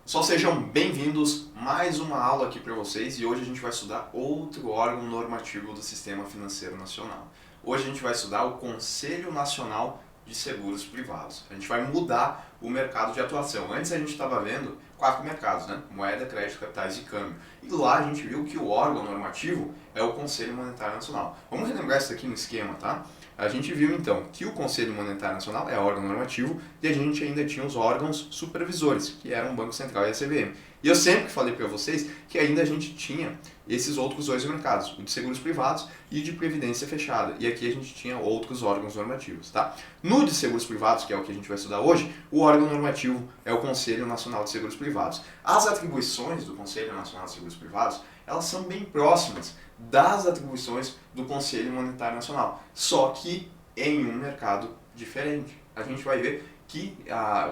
Pessoal, sejam bem-vindos, mais uma aula aqui para vocês e hoje a gente vai estudar outro órgão normativo do Sistema Financeiro Nacional. Hoje a gente vai estudar o Conselho Nacional de Seguros Privados. A gente vai mudar o mercado de atuação. Antes a gente estava vendo 4 mercados, né? Moeda, crédito, capitais e câmbio. E lá a gente viu que o órgão normativo é o Conselho Monetário Nacional. Vamos relembrar isso aqui no esquema, tá? A gente viu então que o Conselho Monetário Nacional é órgão normativo e a gente ainda tinha os órgãos supervisores, que eram o Banco Central e a CVM. E eu sempre falei para vocês que ainda a gente tinha esses outros dois mercados, o de seguros privados e de previdência fechada. E aqui a gente tinha outros órgãos normativos, tá? No de seguros privados, que é o que a gente vai estudar hoje, o órgão normativo é o Conselho Nacional de Seguros Privados. As atribuições do Conselho Nacional de Seguros Privados, elas são bem próximas das atribuições do Conselho Monetário Nacional, só que em um mercado diferente. A gente vai ver que,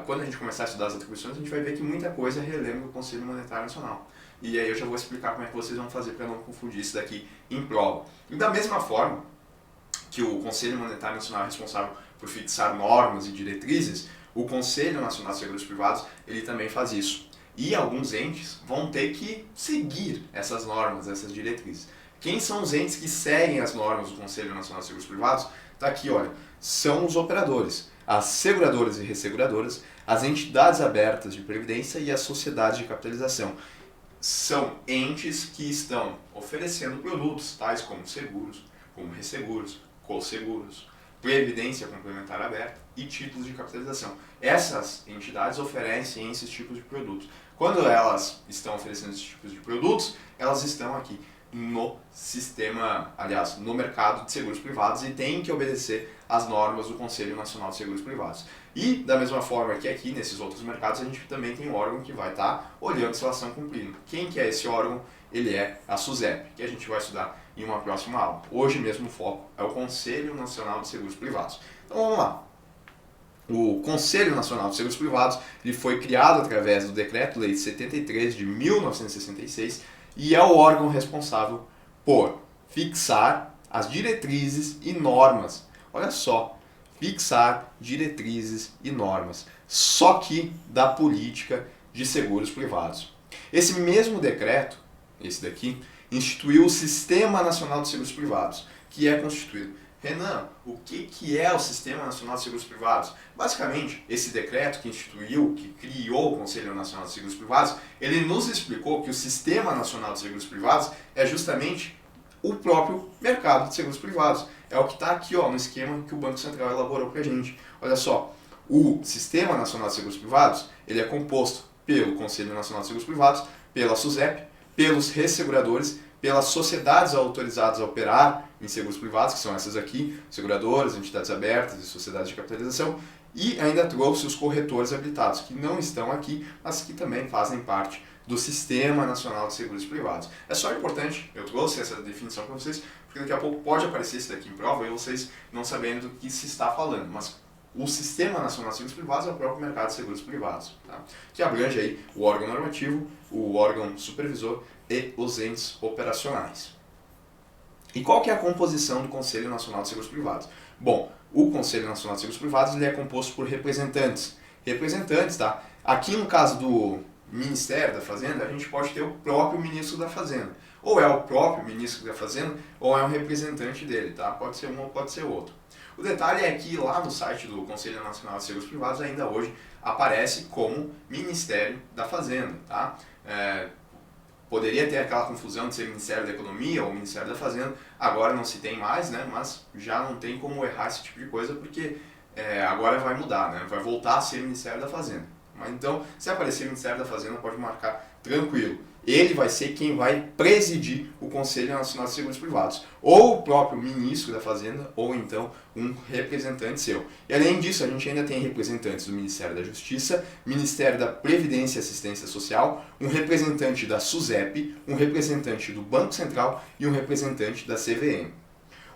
quando a gente começar a estudar as atribuições, a gente vai ver que muita coisa relembra o Conselho Monetário Nacional. E aí eu já vou explicar como é que vocês vão fazer para não confundir isso daqui em prova. E da mesma forma que o Conselho Monetário Nacional é responsável por fixar normas e diretrizes, o Conselho Nacional de Seguros Privados ele também faz isso. E alguns entes vão ter que seguir essas normas, essas diretrizes. Quem são os entes que seguem as normas do Conselho Nacional de Seguros Privados? Está aqui, olha, são os operadores, as seguradoras e resseguradoras, as entidades abertas de previdência e as sociedades de capitalização. São entes que estão oferecendo produtos, tais como seguros, como resseguros, co-seguros, previdência complementar aberta e títulos de capitalização. Essas entidades oferecem esses tipos de produtos. Quando elas estão oferecendo esses tipos de produtos, elas estão aqui no sistema, aliás, no mercado de seguros privados e têm que obedecer às normas do Conselho Nacional de Seguros Privados. E, da mesma forma que aqui, nesses outros mercados, a gente também tem um órgão que vai estar olhando se elas estão cumprindo. Quem que é esse órgão? Ele é a SUSEP, que a gente vai estudar em uma próxima aula. Hoje mesmo o foco é o Conselho Nacional de Seguros Privados. Então vamos lá. O Conselho Nacional de Seguros Privados ele foi criado através do Decreto-Lei 73 de 1966 e é o órgão responsável por fixar as diretrizes e normas. Olha só, fixar diretrizes e normas, só que da política de seguros privados. Esse mesmo decreto, esse daqui, instituiu o Sistema Nacional de Seguros Privados, que é constituído. Renan, o que é o Sistema Nacional de Seguros Privados? Basicamente, esse decreto que instituiu, que criou o Conselho Nacional de Seguros Privados, ele nos explicou que o Sistema Nacional de Seguros Privados é justamente o próprio mercado de seguros privados. É o que está aqui no esquema que o Banco Central elaborou para a gente. Olha só, o Sistema Nacional de Seguros Privados ele é composto pelo Conselho Nacional de Seguros Privados, pela SUSEP, pelos resseguradores, pelas sociedades autorizadas a operar em seguros privados, que são essas aqui, seguradoras, entidades abertas e sociedades de capitalização, e ainda trouxe os corretores habilitados, que não estão aqui, mas que também fazem parte do Sistema Nacional de Seguros Privados. É só importante, eu trouxe essa definição para vocês, porque daqui a pouco pode aparecer isso daqui em prova e vocês não sabendo do que se está falando, mas o Sistema Nacional de Seguros Privados é o próprio mercado de seguros privados, tá? Que abrange aí o órgão normativo, o órgão supervisor e os entes operacionais. E qual que é a composição do Conselho Nacional de Seguros Privados? Bom, o Conselho Nacional de Seguros Privados ele é composto por representantes. Representantes, tá? Aqui no caso do Ministério da Fazenda, a gente pode ter o próprio Ministro da Fazenda. Ou é o próprio Ministro da Fazenda, ou é um representante dele, tá? Pode ser um ou pode ser outro. O detalhe é que lá no site do Conselho Nacional de Seguros Privados ainda hoje aparece como Ministério da Fazenda, tá? Poderia ter aquela confusão de ser Ministério da Economia ou Ministério da Fazenda, agora não se tem mais, né? Mas já não tem como errar esse tipo de coisa porque agora vai mudar, né? Vai voltar a ser Ministério da Fazenda. Mas então, se aparecer Ministério da Fazenda, pode marcar tranquilo. Ele vai ser quem vai presidir o Conselho Nacional de Seguros Privados. Ou o próprio ministro da Fazenda, ou então um representante seu. E além disso, a gente ainda tem representantes do Ministério da Justiça, Ministério da Previdência e Assistência Social, um representante da SUSEP, um representante do Banco Central e um representante da CVM.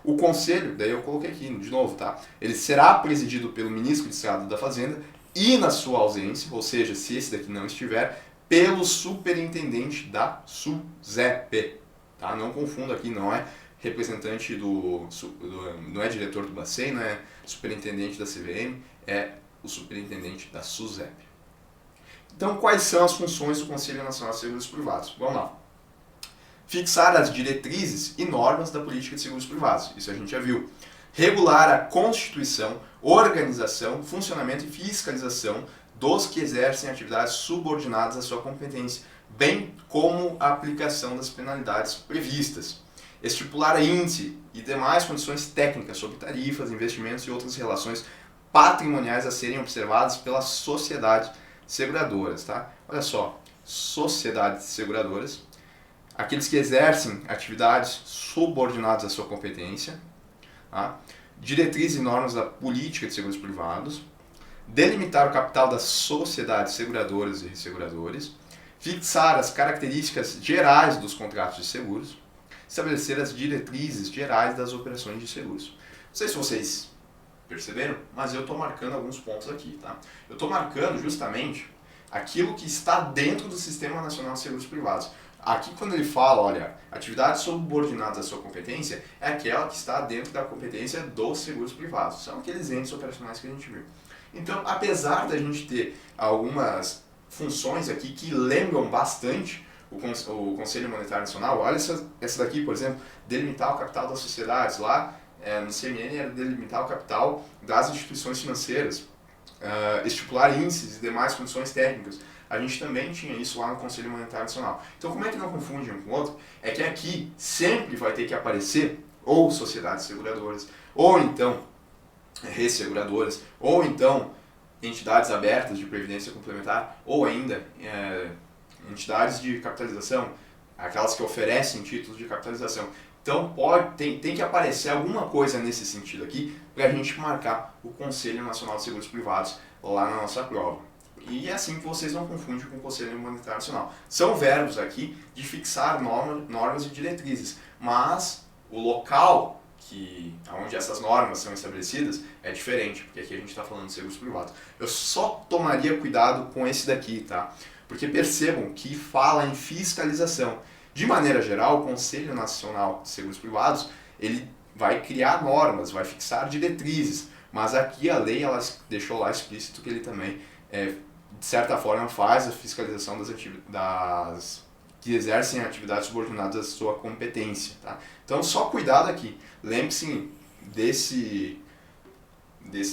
O conselho, daí eu coloquei aqui de novo, tá? Ele será presidido pelo ministro de Estado da Fazenda e, na sua ausência, ou seja, se esse daqui não estiver, pelo superintendente da SUSEP. Tá? Não confunda aqui, não é representante não é diretor do Bacen, não é superintendente da CVM, é o superintendente da SUSEP. Então, quais são as funções do Conselho Nacional de Seguros Privados? Vamos lá. Fixar as diretrizes e normas da política de seguros privados, isso a gente já viu. Regular a constituição, organização, funcionamento e fiscalização dos que exercem atividades subordinadas à sua competência, bem como a aplicação das penalidades previstas. Estipular índice e demais condições técnicas sobre tarifas, investimentos e outras relações patrimoniais a serem observadas pelas sociedades seguradoras. Tá? Olha só, sociedades seguradoras, aqueles que exercem atividades subordinadas à sua competência, tá? Diretrizes e normas da política de seguros privados, delimitar o capital das sociedades seguradoras e resseguradores, fixar as características gerais dos contratos de seguros, estabelecer as diretrizes gerais das operações de seguros. Não sei se vocês perceberam, mas eu estou marcando alguns pontos aqui. Tá? Eu estou marcando justamente aquilo que está dentro do Sistema Nacional de Seguros Privados. Aqui quando ele fala, olha, atividades subordinadas à sua competência, é aquela que está dentro da competência dos seguros privados. São aqueles entes operacionais que a gente viu. Então, apesar da gente ter algumas funções aqui que lembram bastante o Conselho Monetário Nacional, olha essa daqui, por exemplo, delimitar o capital das sociedades. Lá no CMN era delimitar o capital das instituições financeiras, estipular índices e demais condições técnicas. A gente também tinha isso lá no Conselho Monetário Nacional. Então, como é que não confunde um com o outro? É que aqui sempre vai ter que aparecer ou sociedades seguradoras, ou então resseguradoras, ou então entidades abertas de previdência complementar, ou ainda entidades de capitalização, aquelas que oferecem títulos de capitalização. Então tem que aparecer alguma coisa nesse sentido aqui para a gente marcar o Conselho Nacional de Seguros Privados lá na nossa prova. E é assim que vocês não confundem com o Conselho Monetário Nacional. São verbos aqui de fixar normas e diretrizes, mas o local onde essas normas são estabelecidas é diferente, porque aqui a gente está falando de seguros privados. Eu só tomaria cuidado com esse daqui, tá? Porque percebam que fala em fiscalização. De maneira geral, o Conselho Nacional de Seguros Privados, ele vai criar normas, vai fixar diretrizes, mas aqui a lei ela deixou lá explícito que ele também, de certa forma, faz a fiscalização das que exercem atividades subordinadas à sua competência. Tá? Então, só cuidado aqui. Lembre-se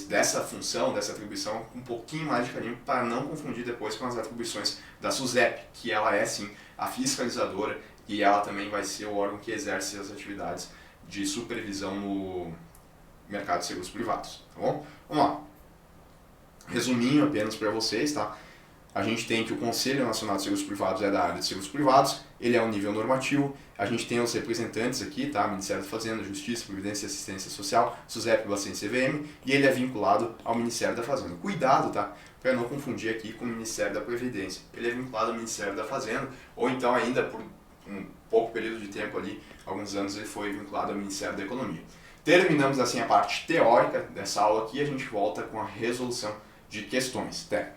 dessa função, dessa atribuição, com um pouquinho mais de carinho para não confundir depois com as atribuições da SUSEP, que ela é sim a fiscalizadora e ela também vai ser o órgão que exerce as atividades de supervisão no mercado de seguros privados. Tá bom? Vamos lá. Resuminho apenas para vocês, tá? A gente tem que o Conselho Nacional de Seguros Privados é da área de seguros privados, ele é um nível normativo, a gente tem os representantes aqui, tá? Ministério da Fazenda, Justiça, Previdência e Assistência Social, SUSEP, Bacen e CVM, e ele é vinculado ao Ministério da Fazenda. Cuidado, tá? Para não confundir aqui com o Ministério da Previdência. Ele é vinculado ao Ministério da Fazenda, ou então ainda por um pouco período de tempo ali, alguns anos, ele foi vinculado ao Ministério da Economia. Terminamos assim a parte teórica dessa aula aqui e a gente volta com a resolução de questões. Até!